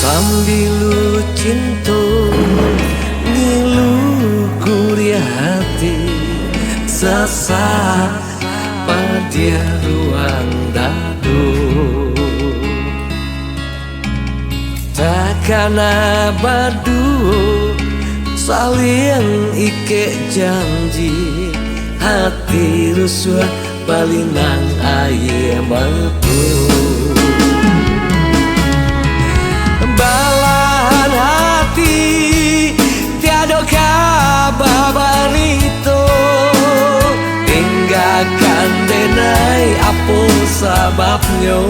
Sambil cinta ngilu kuria hati sesak pada ruang dadu. Takkan abadu saling ike janji, hati rusuh balinang air metu. Balahan hati tiada kabar barito, tinggalkan denai apa sebabnya.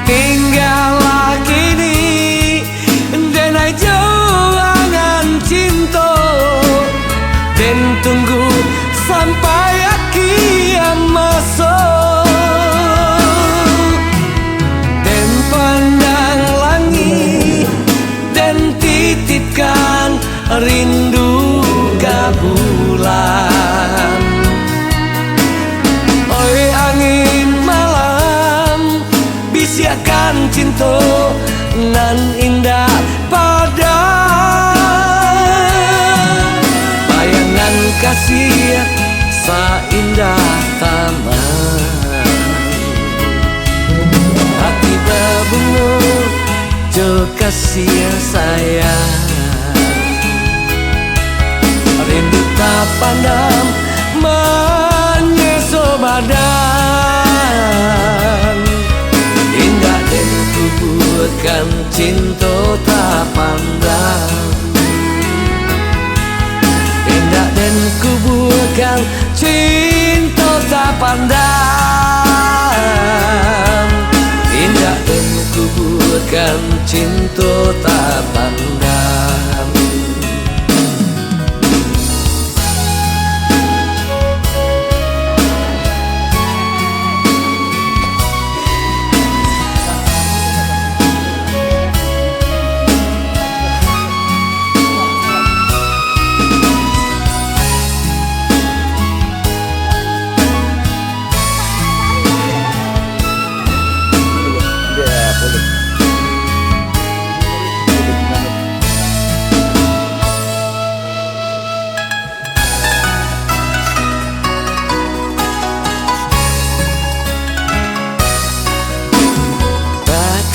Tinggallah kini denai jangan cinta, dan tunggu sampai akhir masa. Dan pandang langit dan titipkan rindu ke bulan. Oi angin malam, bisiakan cinta nan indah pada bayangan kasih seindah taman. Hati berbunga jo kasih sayang, rindu tak pandang menyeso badan. Indah dan kuburkan cinta tak pandang, indah dan kuburkan cinta tak pandang, indah dan kuburkan cinta tak pandang.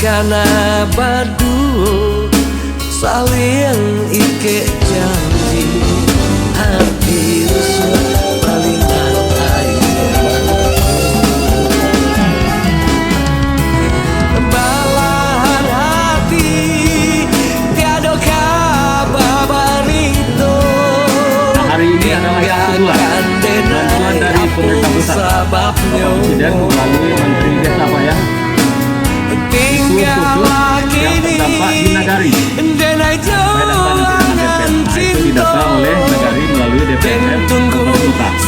Karena badu saling ike janji, hati rusuh balinang air. Balahan hati tiada kabar barito. Hari ini adalah yang kedua bantuan dari pemerintah pusat, Bapak Presiden melalui Menteri Desa Paya Tinggallah kini Nagari. Itu didata oleh Nagari melalui DPR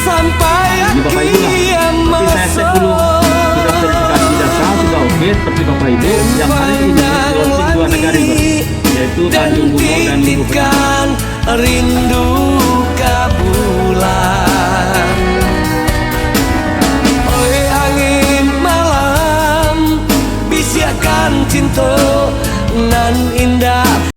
sampai Bapak Ibu lah. Tapi saya cek dulu sudah verifikasi data sudah oke seperti Bapak Ibu yang hari ini closing 2 Nagari, yaitu Tanjung Bungo dan Minggu Petang. rindu